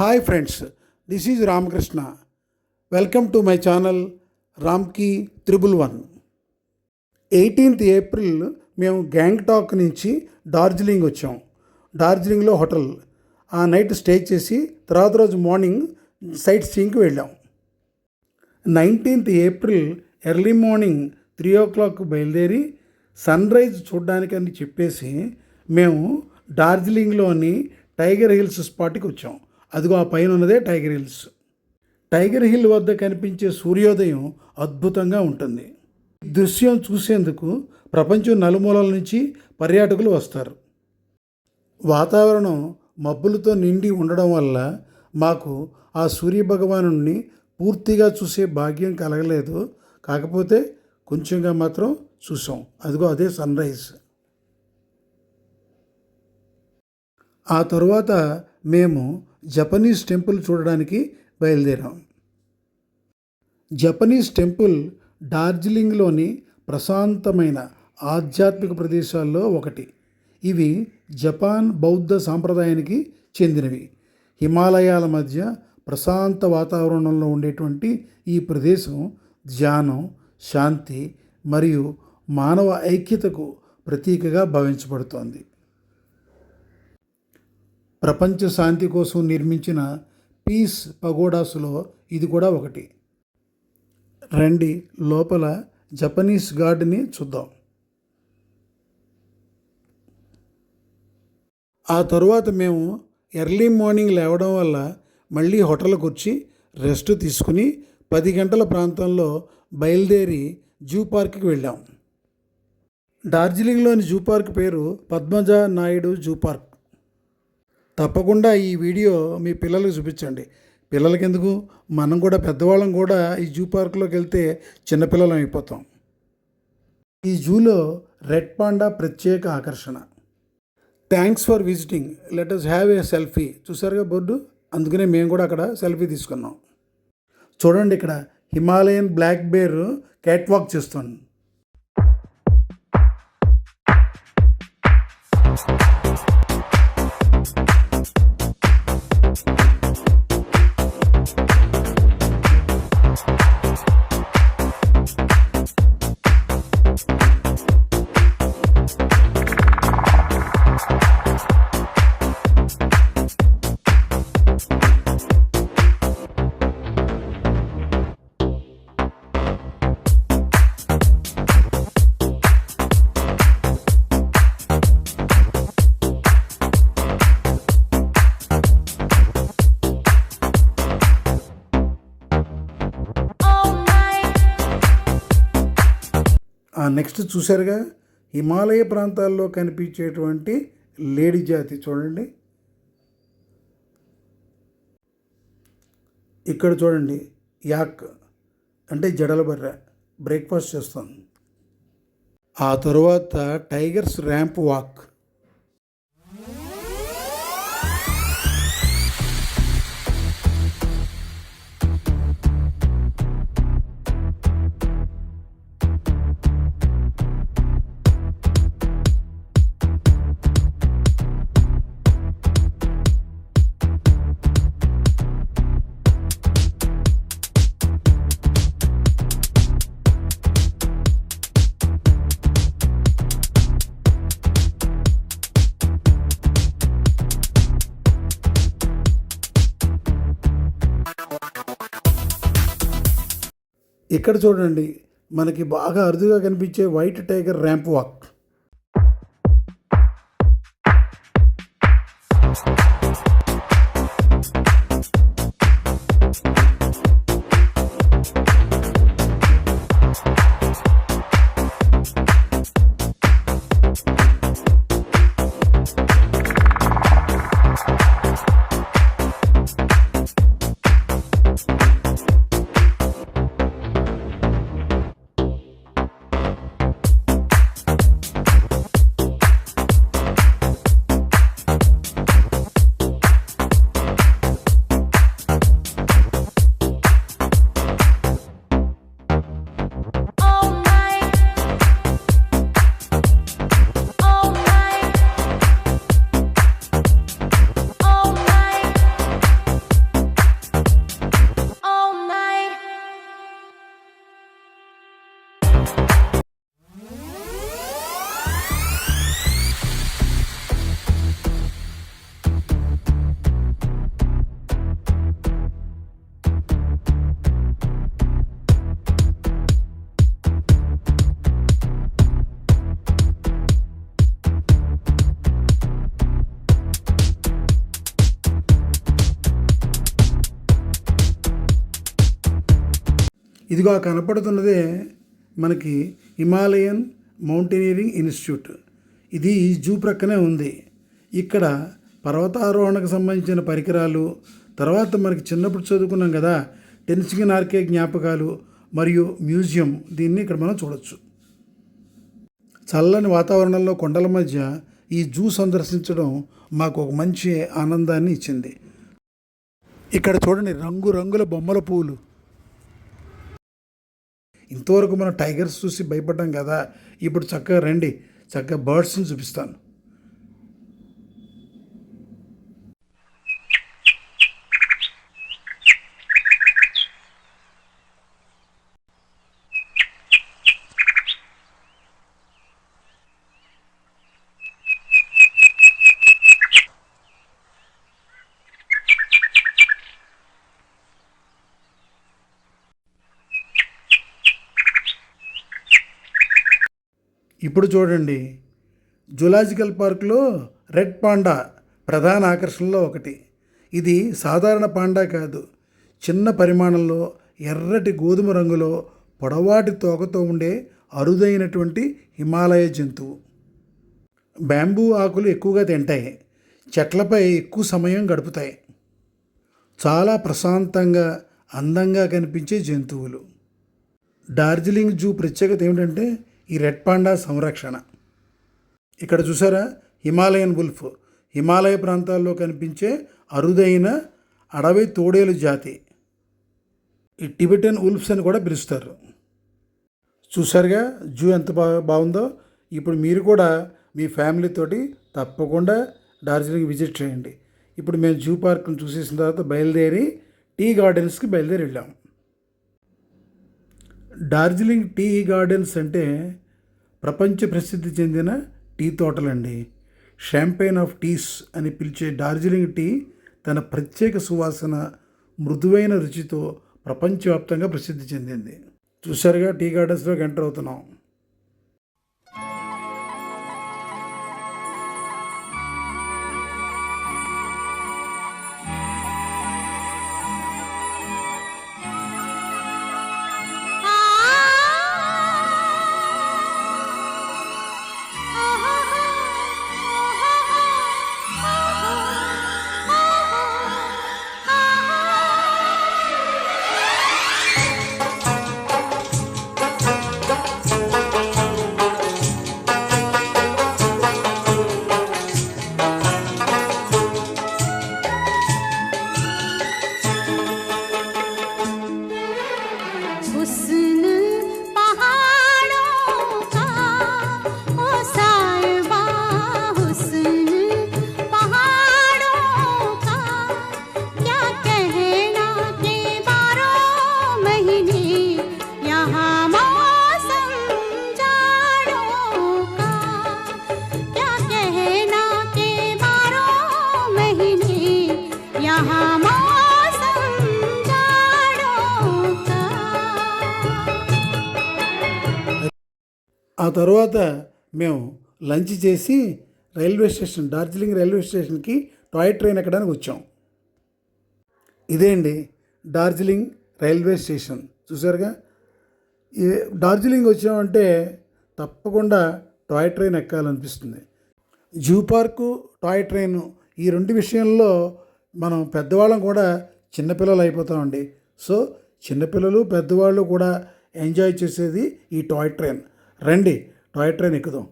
Hi friends, this is Ramakrishna. Welcome to my channel Ramki 111. 18th April మేము గ్యాంగ్టాక్ నుంచి డార్జిలింగ్ వచ్చాం. డార్జిలింగ్లో hotel ఆ night stay చేసి తర్వాత రోజు మార్నింగ్ సైట్ సీయింగ్కి వెళ్ళాం. 19th April early morning 3 o'clock బయలుదేరి సన్ రైజ్ చూడడానికి అని చెప్పేసి మేము డార్జిలింగ్లోని టైగర్ హిల్స్ స్పాట్కి వచ్చాం. అదిగో ఆ పైన ఉన్నదే టైగర్ హిల్స్. టైగర్ హిల్ వద్ద కనిపించే సూర్యోదయం అద్భుతంగా ఉంటుంది. ఈ దృశ్యం చూసేందుకు ప్రపంచం నలుమూలల నుంచి పర్యాటకులు వస్తారు. వాతావరణం మబ్బులతో నిండి ఉండడం వల్ల మాకు ఆ సూర్యభగవాను పూర్తిగా చూసే భాగ్యం కలగలేదు. కాకపోతే కొంచెంగా మాత్రం చూసాం. అదిగో అదే సన్ రైజ్. ఆ తరువాత మేము జపనీస్ టెంపుల్ చూడడానికి బయలుదేరాం. జపనీస్ టెంపుల్ డార్జిలింగ్లోని ప్రశాంతమైన ఆధ్యాత్మిక ప్రదేశాల్లో ఒకటి. ఇవి జపాన్ బౌద్ధ సాంప్రదాయానికి చెందినవి. హిమాలయాల మధ్య ప్రశాంత వాతావరణంలో ఉండేటువంటి ఈ ప్రదేశం ధ్యానం, శాంతి మరియు మానవ ఐక్యతకు ప్రతీకగా భావించబడుతోంది. ప్రపంచ శాంతి కోసం నిర్మించిన పీస్ పగోడాస్లో ఇది కూడా ఒకటి. రండి లోపల జపనీస్ గార్డ్ని చూద్దాం. ఆ తరువాత మేము ఎర్లీ మార్నింగ్ లేవడం వల్ల మళ్ళీ హోటల్కి వచ్చి రెస్ట్ తీసుకుని 10 గంటల ప్రాంతంలో బయలుదేరి జూ పార్క్కి వెళ్ళాం. డార్జిలింగ్లోని జూ పార్క్ పేరు పద్మజ నాయుడు జూ పార్క్. తప్పకుండా ఈ వీడియో మీ పిల్లలకు చూపించండి. పిల్లలకి ఎందుకు, మనం కూడా పెద్దవాళ్ళం కూడా ఈ జూ పార్క్లోకి వెళ్తే చిన్నపిల్లలం అయిపోతాం. ఈ జూలో రెడ్ పాండా ప్రత్యేక ఆకర్షణ. Thanks for visiting, let us have a selfie. చూసారుగా బోర్డు, అందుకనే మేము కూడా అక్కడ సెల్ఫీ తీసుకున్నాం. చూడండి, ఇక్కడ Himalayan black bear cat walk చేస్తుంది. నెక్స్ట్ చూసారుగా హిమాలయ ప్రాంతాల్లో కనిపించేటువంటి లేడీ జాతి. చూడండి, ఇక్కడ చూడండి, యాక్ అంటే జడల బర్రె బ్రేక్ఫాస్ట్ చేస్తుంది. ఆ తరువాత టైగర్స్ ర్యాంప్ వాక్. ఇక్కడ చూడండి, మనకి బాగా అరుదుగా కనిపించే వైట్ టైగర్ ర్యాంప్ వాక్. ఇదిగో కనపడుతున్నదే మనకి హిమాలయన్ మౌంటైనీరింగ్ ఇన్స్టిట్యూట్. ఇది ఈ జూ ప్రక్కనే ఉంది. ఇక్కడ పర్వతారోహణకు సంబంధించిన పరికరాలు, తర్వాత మనకి చిన్నప్పుడు చదువుకున్నాం కదా టెన్సింగ్ నార్కే జ్ఞాపకాలు మరియు మ్యూజియం, దీన్ని ఇక్కడ మనం చూడొచ్చు. చల్లని వాతావరణంలో కొండల మధ్య ఈ జూ సందర్శించడం మాకు ఒక మంచి ఆనందాన్ని ఇచ్చింది. ఇక్కడ చూడండి రంగురంగుల బొమ్మల పువ్వులు. ఇంతవరకు మనం టైగర్స్ చూసి భయపడ్డాం కదా, ఇప్పుడు చక్కగా రండి, చక్కగా బర్డ్స్ని చూపిస్తాను. ఇప్పుడు చూడండి, జూలాజికల్ పార్క్లో రెడ్ పాండా ప్రధాన ఆకర్షణలో ఒకటి. ఇది సాధారణ పాండా కాదు, చిన్న పరిమాణంలో ఎర్రటి గోధుమ రంగులో పొడవాటి తోకతో ఉండే అరుదైనటువంటి హిమాలయ జంతువు. బ్యాంబూ ఆకులు ఎక్కువగా తింటాయి, చెట్లపై ఎక్కువ సమయం గడుపుతాయి. చాలా ప్రశాంతంగా అందంగా కనిపించే జంతువులు. డార్జిలింగ్ జూ ప్రత్యేకత ఏమిటంటే ఈ రెడ్ పాండా సంరక్షణ. ఇక్కడ చూసారా హిమాలయన్ వుల్ఫ్, హిమాలయ ప్రాంతాల్లో కనిపించే అరుదైన అడవి తోడేలు జాతి. ఈ టిబెటన్ వుల్ఫ్స్ అని కూడా పిలుస్తారు. చూసారుగా జూ ఎంత బాగుందో. ఇప్పుడు మీరు కూడా మీ ఫ్యామిలీతోటి తప్పకుండా డార్జిలింగ్ విజిట్ చేయండి. ఇప్పుడు మేము జూ పార్క్ని చూసేసిన తర్వాత బయలుదేరి టీ గార్డెన్స్కి వెళ్ళాం. డార్జిలింగ్ టీ గార్డెన్స్ అంటే ప్రపంచ ప్రసిద్ధి చెందిన టీ తోటలండి. షాంపెయిన్ ఆఫ్ టీస్ అని పిలిచే డార్జిలింగ్ టీ తన ప్రత్యేక సువాసన, మృదువైన రుచితో ప్రపంచవ్యాప్తంగా ప్రసిద్ధి చెందింది. చూసారుగా టీ గార్డెన్స్లోకి ఎంటర్ అవుతున్నాం. ఆ తర్వాత మేము లంచ్ చేసి రైల్వే స్టేషన్, డార్జిలింగ్ రైల్వే స్టేషన్కి టాయ్ ట్రైన్ ఎక్కడానికి వచ్చాం. ఇదే అండి డార్జిలింగ్ రైల్వే స్టేషన్. చూసారుగా, డార్జిలింగ్ వచ్చామంటే తప్పకుండా టాయ్ ట్రైన్ ఎక్కాలనిపిస్తుంది. జూ పార్కు, టాయ్ ట్రైన్ ఈ రెండు విషయంలో మనం పెద్దవాళ్ళం కూడా చిన్నపిల్లలు అయిపోతామండి. సో చిన్నపిల్లలు పెద్దవాళ్ళు కూడా ఎంజాయ్ చేసేది ఈ టాయ్ ట్రైన్. రండి టాయ్ ట్రైన్ ఎక్కుదాం.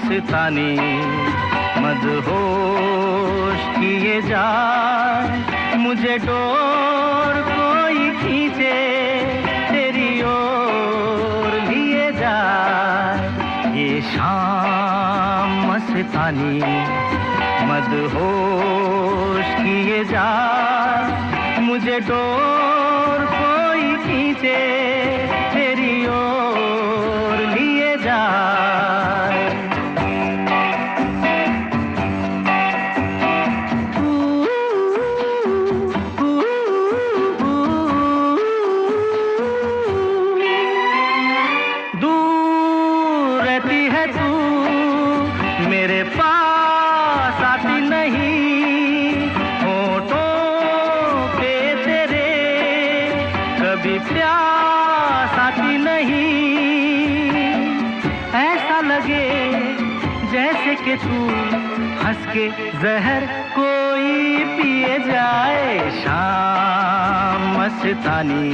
मस्तानी मदहोश किए जाए, मुझे डोर कोई खींचे तेरी ओर लिए जाए. ये शाम मस्तानी मदहोश किए जाए, मुझे डोर कोई खींचे तेरी ओर लिए जाए. मेरे पास आती नहीं, होठों पे तेरे कभी प्यास आती नहीं। ऐसा लगे जैसे कि तू हंस के जहर कोई पिए जाए। शाम मस्तानी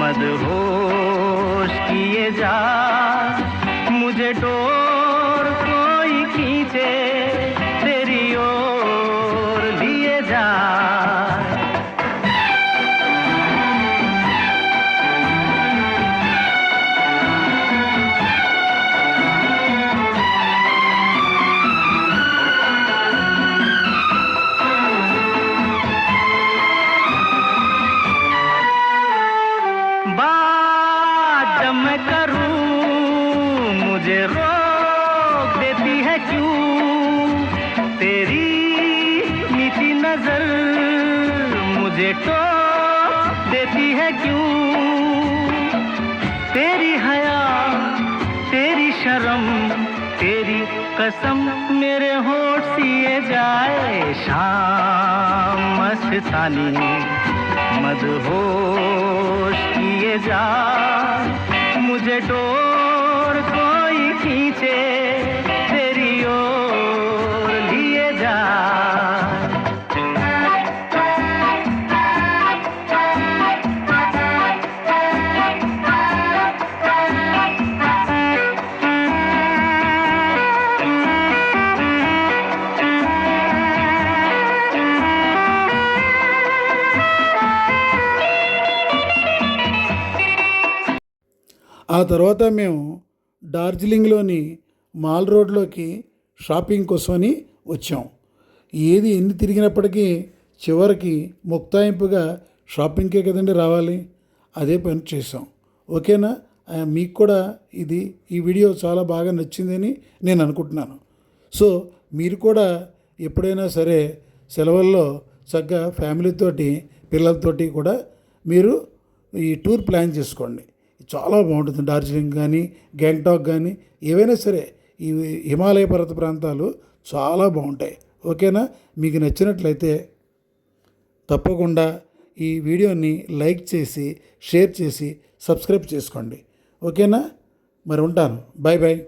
मदहोश किए जा, मुझे डोर कोई खींचे तेरी ओर लिए जा। बात जब मैं करूं मुझे रोक देती है क्यों, तेरी मीठी नजर मुझे टोक देती है क्यों। तेरी हया तेरी शर्म तेरी कसम मेरे होठ सिए जाए। शाम मस्तानी मदहोश किए जा, मुझे डोर कोई खींचे तेरी ओर लिए जा। ఆ తర్వాత మేము డార్జిలింగ్లోని మాల్ రోడ్లోకి షాపింగ్ కోసమని వచ్చాం. ఏది ఎన్ని తిరిగినప్పటికీ చివరికి ముక్తాయింపుగా షాపింగ్కే కదండి రావాలి. అదే పని చేసాం. ఓకేనా? మీకు కూడా ఈ వీడియో చాలా బాగా నచ్చిందని నేను అనుకుంటున్నాను. సో మీరు కూడా ఎప్పుడైనా సరే సెలవుల్లో చక్కగా ఫ్యామిలీతోటి పిల్లలతోటి కూడా మీరు ఈ టూర్ ప్లాన్ చేసుకోండి. చాలా బాగుంటుంది. డార్జిలింగ్ కానీ గ్యాంగ్టాక్ కానీ ఏవైనా సరే ఈ హిమాలయ పర్వత ప్రాంతాలు చాలా బాగుంటాయి. ఓకేనా? మీకు నచ్చినట్లయితే తప్పకుండా ఈ వీడియోని లైక్ చేసి షేర్ చేసి సబ్స్క్రైబ్ చేసుకోండి. ఓకేనా? మరి ఉంటాను. Bye bye.